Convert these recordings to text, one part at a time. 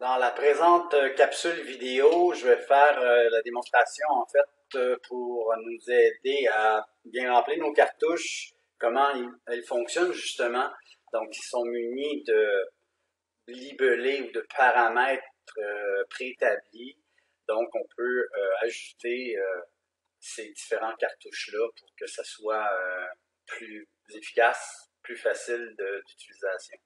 Dans la présente capsule vidéo, je vais faire la démonstration en fait pour nous aider à bien remplir nos cartouches, comment elles fonctionnent justement. Donc, ils sont munis de libellés ou de paramètres préétablis. Donc, on peut ajouter ces différents cartouches-là pour que ça soit plus efficace, plus facile d'utilisation.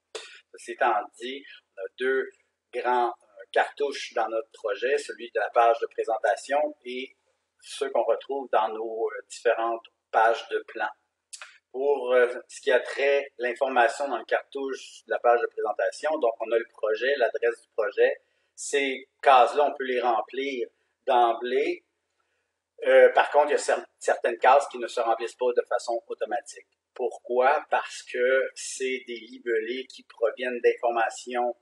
Ceci étant dit, on a deux grands cartouches dans notre projet, celui de la page de présentation et ceux qu'on retrouve dans nos différentes pages de plan. Pour ce qui a trait l'information dans le cartouche de la page de présentation, donc on a le projet, l'adresse du projet. Ces cases-là, on peut les remplir d'emblée. Par contre, il y a certaines cases qui ne se remplissent pas de façon automatique. Pourquoi? Parce que c'est des libellés qui proviennent d'informations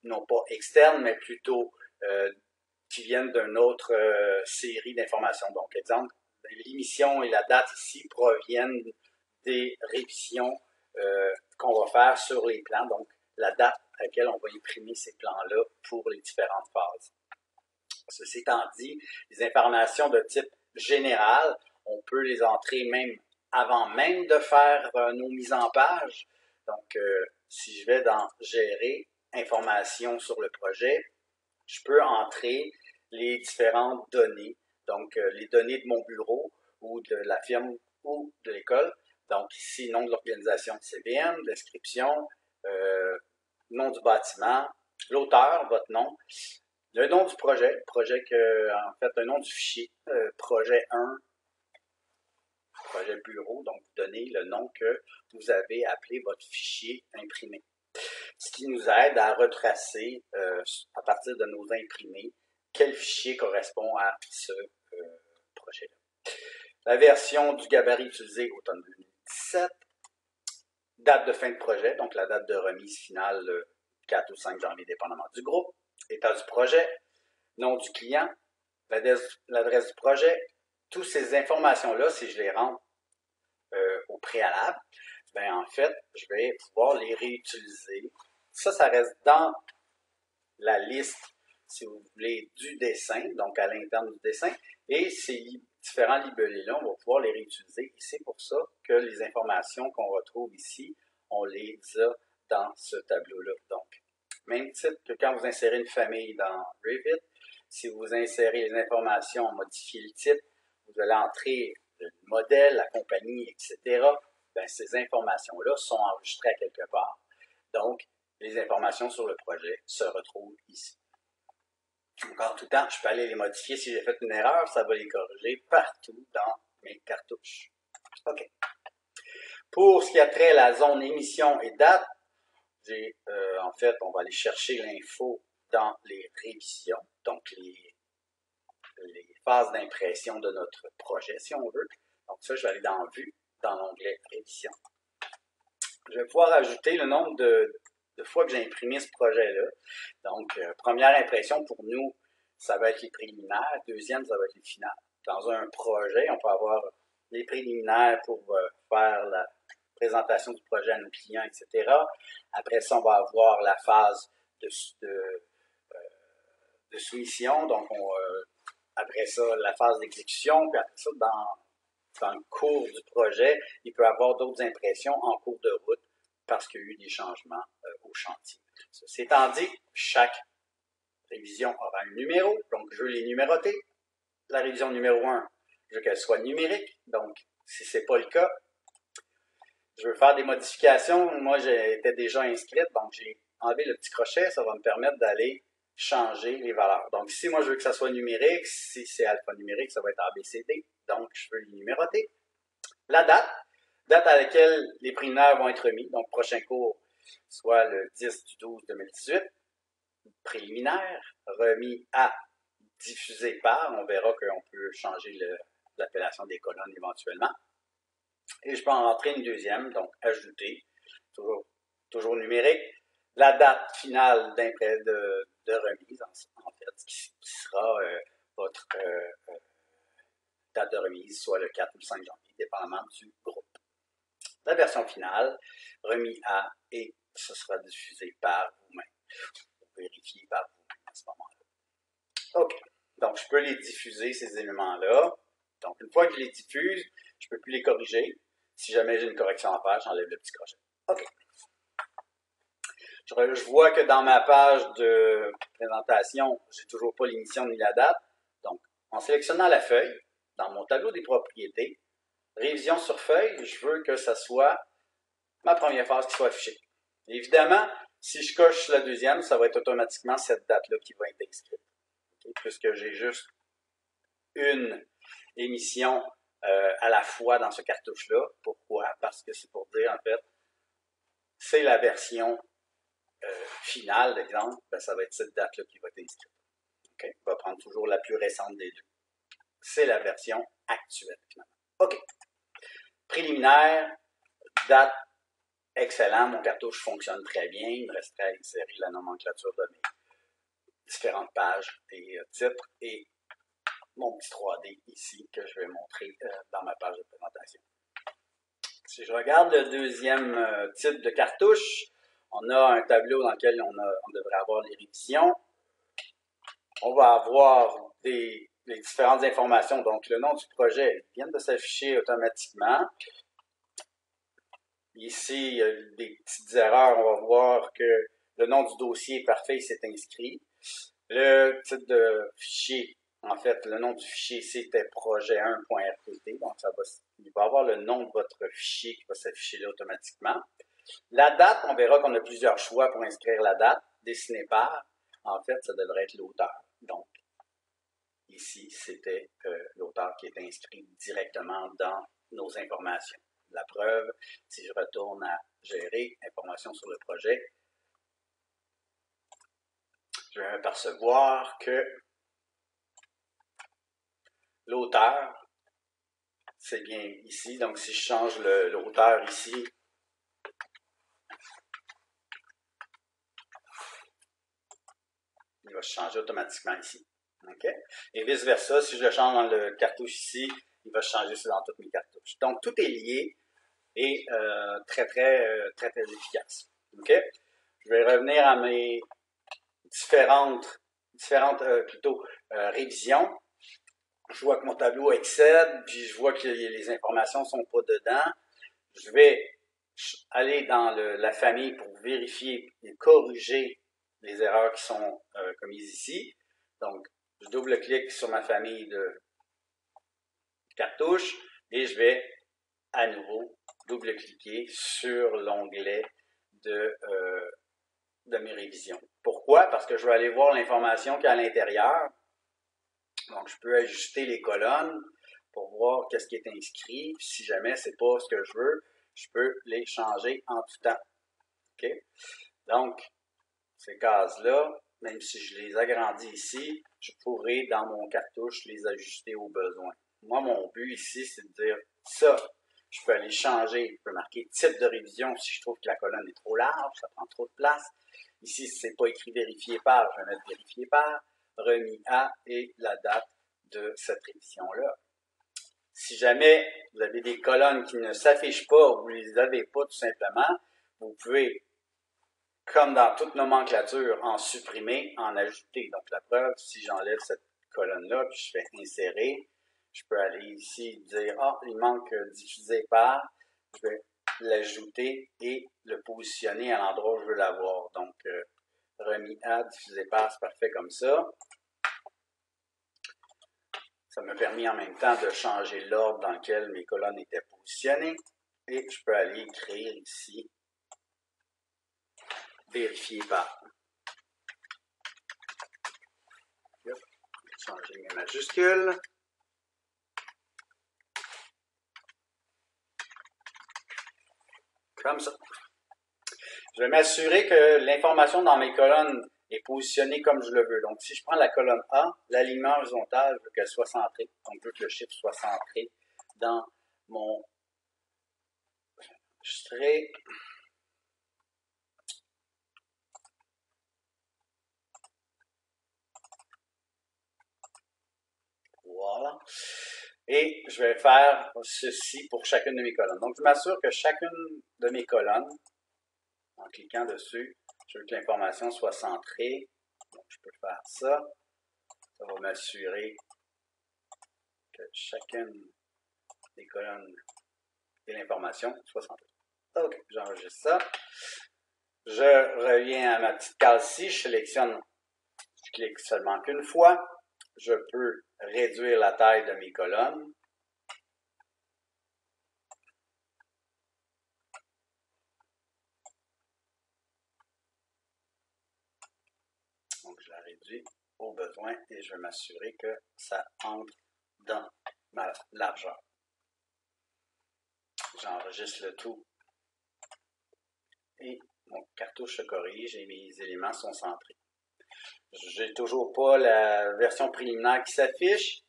non pas externes, mais plutôt qui viennent d'une autre série d'informations. Donc, exemple, l'émission et la date ici proviennent des révisions qu'on va faire sur les plans, donc la date à laquelle on va imprimer ces plans-là pour les différentes phases. Ceci étant dit, les informations de type général, on peut les entrer même avant même de faire nos mises en page. Donc, si je vais dans « Gérer »,« Informations sur le projet », je peux entrer les différentes données, donc les données de mon bureau ou de la firme ou de l'école. Donc ici, nom de l'organisation de CBN, description, nom du bâtiment, l'auteur, votre nom, le nom du projet, en fait, le nom du fichier, projet 1, projet bureau, donc vous donnez le nom que vous avez appelé votre fichier imprimé. Ce qui nous aide à retracer, à partir de nos imprimés, quel fichier correspond à ce projet-là. La version du gabarit utilisé automne 2017, date de fin de projet, donc la date de remise finale 4 ou 5 janvier, dépendamment du groupe, état du projet, nom du client, l'adresse du projet. Toutes ces informations-là, si je les rentre au préalable, ben en fait, je vais pouvoir les réutiliser. Ça reste dans la liste, si vous voulez, du dessin, donc à l'interne du dessin, et ces différents libellés-là, on va pouvoir les réutiliser, et c'est pour ça que les informations qu'on retrouve ici, on les a dans ce tableau-là. Donc, même titre que quand vous insérez une famille dans Revit, si vous insérez les informations, modifiez le type, vous allez entrer le modèle, la compagnie, etc., ben, ces informations-là sont enregistrées à quelque part. Donc, les informations sur le projet se retrouvent ici. Donc, en tout temps, je peux aller les modifier. Si j'ai fait une erreur, ça va les corriger partout dans mes cartouches. OK. Pour ce qui a trait à la zone émission et date, en fait, on va aller chercher l'info dans les révisions, donc les phases d'impression de notre projet, si on veut. Donc ça, je vais aller dans Vue, dans l'onglet Révision. Je vais pouvoir ajouter le nombre de fois que j'ai imprimé ce projet-là. Donc, première impression pour nous, ça va être les préliminaires. Deuxième, ça va être les finales. Dans un projet, on peut avoir les préliminaires pour faire la présentation du projet à nos clients, etc. Après ça, on va avoir la phase de soumission. Donc, après ça, la phase d'exécution. Puis après ça, dans le cours du projet, il peut y avoir d'autres impressions en cours de route parce qu'il y a eu des changements au chantier. Ceci étant dit, chaque révision aura un numéro, donc je veux les numéroter. La révision numéro 1, je veux qu'elle soit numérique, donc si ce n'est pas le cas, je veux faire des modifications. Moi, j'étais déjà inscrite, donc j'ai enlevé le petit crochet, ça va me permettre d'aller changer les valeurs. Donc ici, moi, je veux que ça soit numérique. Si c'est alphanumérique, ça va être ABCD. Donc, je veux les numéroter. La date à laquelle les préliminaires vont être mis. Donc, prochain cours, soit le 10/12/2018. Préliminaire, remis à, diffusé par. On verra qu'on peut changer l'appellation des colonnes éventuellement. Et je peux en rentrer une deuxième, donc ajouter, toujours numérique. La date finale de remise, en fait, qui sera votre date de remise, soit le 4 ou le 5 janvier, dépendamment du groupe. La version finale, remis à, et ce sera diffusé par vous-même. peux les diffuser, ces éléments-là. Donc, une fois que je les diffuse, je ne peux plus les corriger. Si jamais j'ai une correction à faire, j'enlève le petit crochet. OK. Je vois que dans ma page de présentation, j'ai toujours pas l'émission ni la date. Donc, en sélectionnant la feuille, dans mon tableau des propriétés, révision sur feuille, je veux que ça soit ma première phase qui soit affichée. Évidemment, si je coche la deuxième, ça va être automatiquement cette date-là qui va être inscrite. Okay? Puisque j'ai juste une émission à la fois dans ce cartouche-là. Pourquoi? Parce que c'est pour dire, en fait, c'est la version finale, d'exemple, ben, ça va être cette date-là qui va être inscrite. Okay? On va prendre toujours la plus récente des deux. C'est la version actuelle, finalement. OK. Préliminaire, date, excellent. Mon cartouche fonctionne très bien. Il me resterait à insérer la nomenclature de mes différentes pages et titres et mon petit 3D ici que je vais montrer dans ma page de présentation. Si je regarde le deuxième type de cartouche, on a un tableau dans lequel on devrait avoir les révisions. On va avoir les différentes informations, donc le nom du projet vient de s'afficher automatiquement. Ici, il y a des petites erreurs. On va voir que le nom du dossier parfait s'est inscrit. Le titre de fichier, en fait, le nom du fichier, c'était projet1.rpt. Donc, il va avoir le nom de votre fichier qui va s'afficher là automatiquement. La date, on verra qu'on a plusieurs choix pour inscrire la date. Dessiné par, en fait, ça devrait être l'auteur. Donc, ici, c'était l'auteur qui est inscrit directement dans nos informations. La preuve, si je retourne à gérer, informations sur le projet, je vais m'apercevoir que l'auteur, c'est bien ici. Donc, si je change l'auteur ici, il va se changer automatiquement ici. Okay? Et vice-versa, si je le change dans le cartouche ici, il va se changer dans toutes mes cartouches. Donc, tout est lié et très efficace. Okay? Je vais revenir à mes différentes révisions. Je vois que mon tableau excède, puis je vois que les informations ne sont pas dedans. Je vais aller dans la famille pour vérifier et corriger les erreurs qui sont commises ici. Donc, je double-clique sur ma famille de cartouches et je vais à nouveau double-cliquer sur l'onglet de mes révisions. Pourquoi? Parce que je vais aller voir l'information qui est à l'intérieur. Donc, je peux ajuster les colonnes pour voir qu'est-ce qui est inscrit. Puis si jamais ce n'est pas ce que je veux, je peux les changer en tout temps. OK? Donc, ces cases-là, même si je les agrandis ici, je pourrais, dans mon cartouche, les ajuster au besoin. Moi, mon but ici, c'est de dire ça. Je peux aller changer, je peux marquer type de révision si je trouve que la colonne est trop large, ça prend trop de place. Ici, si ce n'est pas écrit vérifié par, je vais mettre vérifié par, remis à et la date de cette révision-là. Si jamais vous avez des colonnes qui ne s'affichent pas ou vous ne les avez pas tout simplement, vous pouvez, comme dans toute nomenclature, en supprimer, en ajouter. Donc la preuve, si j'enlève cette colonne-là, puis je fais insérer, je peux aller ici dire, il manque diffusé par, je vais l'ajouter et le positionner à l'endroit où je veux l'avoir. Donc, remis à, diffusé par, c'est parfait comme ça. Ça m'a permis en même temps de changer l'ordre dans lequel mes colonnes étaient positionnées. Et je peux aller écrire ici, vérifier par. Changer mes majuscules. Comme ça. Je vais m'assurer que l'information dans mes colonnes est positionnée comme je le veux. Donc, si je prends la colonne A, l'alignement horizontal, je veux qu'elle soit centrée. Donc, je veux que le chiffre soit centré dans mon enregistré. Voilà. Et je vais faire ceci pour chacune de mes colonnes. Donc, je m'assure que chacune de mes colonnes, en cliquant dessus, je veux que l'information soit centrée. Donc, je peux faire ça. Ça va m'assurer que chacune des colonnes et l'information soit centrée. OK, j'enregistre ça. Je reviens à ma petite case-ci, je sélectionne, je clique seulement qu'une fois. Je peux réduire la taille de mes colonnes. Donc, je la réduis au besoin et je vais m'assurer que ça entre dans ma largeur. J'enregistre le tout et mon cartouche se corrige et mes éléments sont centrés. J'ai toujours pas la version préliminaire qui s'affiche.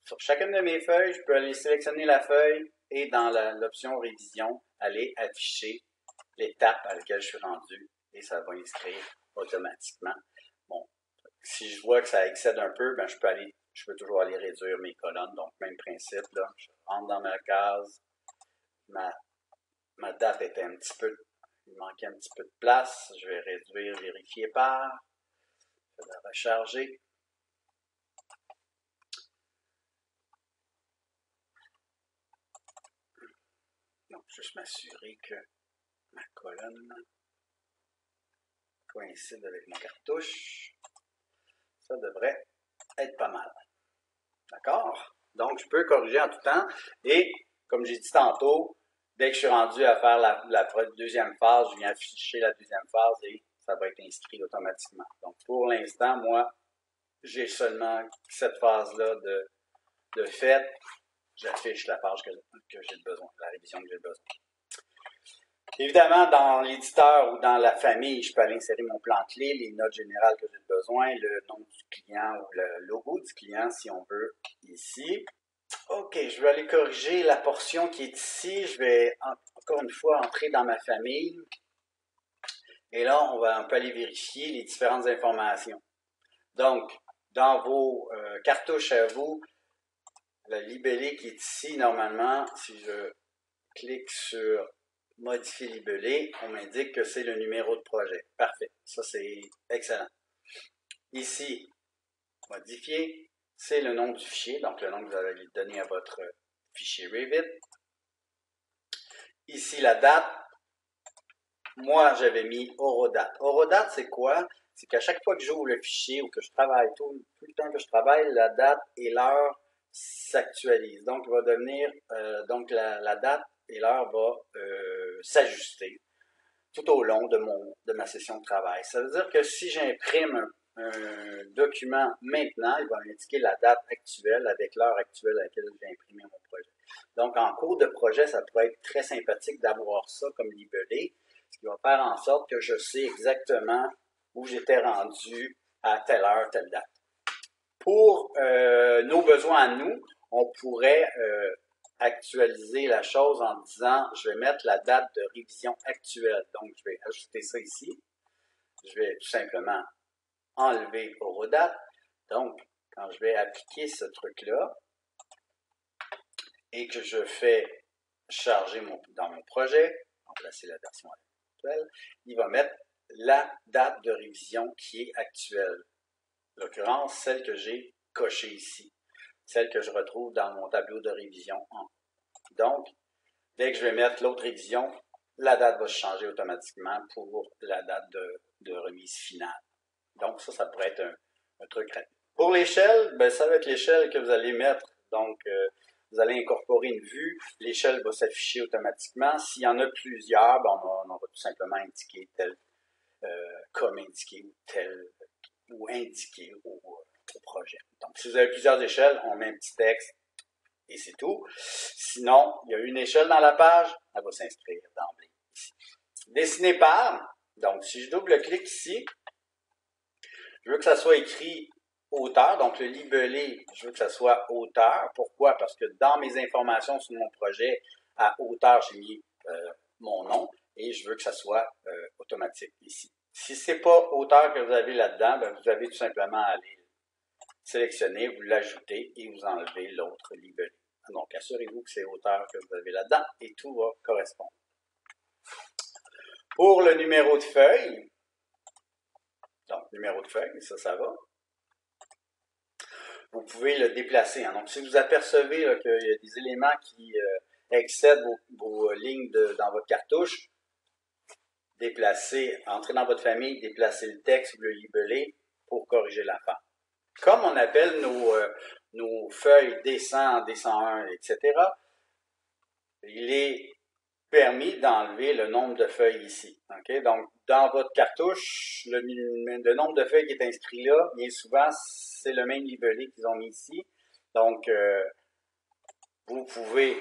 Sur chacune de mes feuilles, je peux aller sélectionner la feuille et dans l'option révision, aller afficher l'étape à laquelle je suis rendu et ça va inscrire automatiquement. Bon, si je vois que ça excède un peu, ben je peux toujours aller réduire mes colonnes. Donc, même principe, là, je rentre dans ma case, ma date était un petit peu, il manquait un petit peu de place, je vais réduire, vérifier par, je vais la recharger. Donc, juste m'assurer que ma colonne coïncide avec mon cartouche. Ça devrait être pas mal. D'accord? Donc, je peux corriger en tout temps. Et, comme j'ai dit tantôt, dès que je suis rendu à faire la deuxième phase, je viens afficher la deuxième phase et ça va être inscrit automatiquement. Donc, pour l'instant, moi, j'ai seulement cette phase-là de fait. J'affiche la page que j'ai besoin, la révision que j'ai besoin. Évidemment, dans l'éditeur ou dans la famille, je peux aller insérer mon plan clé, les notes générales que j'ai besoin, le nom du client ou le logo du client si on veut ici. OK, je vais aller corriger la portion qui est ici. Je vais encore une fois entrer dans ma famille. Et là, on peut aller vérifier les différentes informations. Donc, dans vos cartouches à vous, le libellé qui est ici, normalement, si je clique sur modifier libellé, on m'indique que c'est le numéro de projet. Parfait. Ça, c'est excellent. Ici, modifier, c'est le nom du fichier, donc le nom que vous avez donné à votre fichier Revit. Ici, la date. Moi, j'avais mis Horodate. Horodate, c'est quoi? C'est qu'à chaque fois que j'ouvre le fichier ou que je travaille, tout le temps que je travaille, la date et l'heure s'actualisent. Donc, il va devenir, donc la date et l'heure va s'ajuster tout au long de ma session de travail. Ça veut dire que si j'imprime un document maintenant, il va m'indiquer la date actuelle avec l'heure actuelle à laquelle j'ai imprimé mon projet. Donc, en cours de projet, ça pourrait être très sympathique d'avoir ça comme libellé, ce qui va faire en sorte que je sais exactement où j'étais rendu à telle heure, telle date. Pour nos besoins à nous, on pourrait actualiser la chose en disant, je vais mettre la date de révision actuelle. Donc, je vais ajouter ça ici. Je vais tout simplement enlever Horodate. Donc, quand je vais appliquer ce truc-là et que je fais charger dans mon projet, remplacer la version actuelle, il va mettre la date de révision qui est actuelle. En l'occurrence, celle que j'ai cochée ici. Celle que je retrouve dans mon tableau de révision en haut. Donc, dès que je vais mettre l'autre révision, la date va se changer automatiquement pour la date de remise finale. Donc, ça pourrait être un truc rapide. Pour l'échelle, ben, ça va être l'échelle que vous allez mettre. Donc, vous allez incorporer une vue. L'échelle va s'afficher automatiquement. S'il y en a plusieurs, ben, on va tout simplement indiquer tel comme indiqué ou tel ou indiqué au projet. Donc, si vous avez plusieurs échelles, on met un petit texte et c'est tout. Sinon, il y a une échelle dans la page, elle va s'inscrire d'emblée ici. Dessiner par, donc si je double-clique ici, je veux que ça soit écrit hauteur, donc le libellé, je veux que ça soit hauteur. Pourquoi? Parce que dans mes informations sur mon projet, à hauteur, j'ai mis mon nom et je veux que ça soit automatique ici. Si ce n'est pas hauteur que vous avez là-dedans, ben vous avez tout simplement à aller sélectionner, vous l'ajoutez et vous enlevez l'autre libellé. Donc, assurez-vous que c'est hauteur que vous avez là-dedans et tout va correspondre. Pour le numéro de feuille, donc numéro de feuille, ça va. vous pouvez le déplacer. Hein. Donc, si vous apercevez qu'il y a des éléments qui excèdent vos lignes dans votre cartouche, déplacez, entrez dans votre famille, déplacez le texte, vous le libellez pour corriger l'affaire. Comme on appelle nos feuilles D100, D101, etc., il est permis d'enlever le nombre de feuilles ici. Okay? Donc, dans votre cartouche, le nombre de feuilles qui est inscrit là, bien souvent, c'est le même libellé qu'ils ont mis ici. Donc, vous pouvez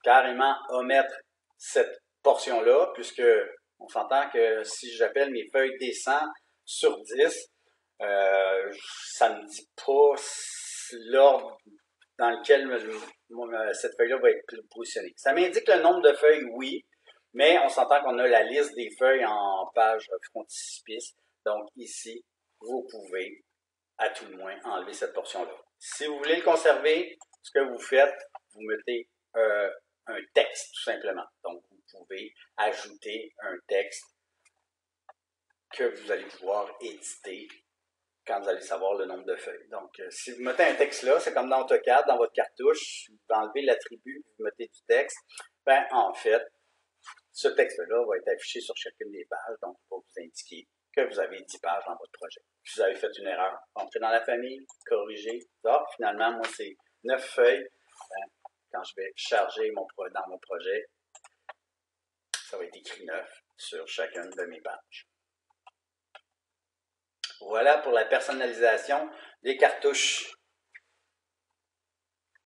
carrément omettre cette portion-là, puisque on s'entend que si j'appelle mes feuilles D100 sur 10, ça ne me dit pas l'ordre dans lequel cette feuille-là va être positionnée. Ça m'indique le nombre de feuilles, oui, mais on s'entend qu'on a la liste des feuilles en page frontispice. Donc ici, vous pouvez, à tout le moins, enlever cette portion-là. Si vous voulez le conserver, ce que vous faites, vous mettez un texte, tout simplement. Donc, vous pouvez ajouter un texte que vous allez pouvoir éditer quand vous allez savoir le nombre de feuilles. Donc, si vous mettez un texte là, c'est comme dans AutoCAD, dans votre cartouche, vous enlevez l'attribut, vous mettez du texte, ben en fait, ce texte-là va être affiché sur chacune des pages, donc il va vous indiquer que vous avez 10 pages dans votre projet. Si vous avez fait une erreur, entrez dans la famille, corrigez, finalement, moi, c'est 9 feuilles. Ben, quand je vais charger dans mon projet, ça va être écrit 9 sur chacune de mes pages. Voilà pour la personnalisation des cartouches.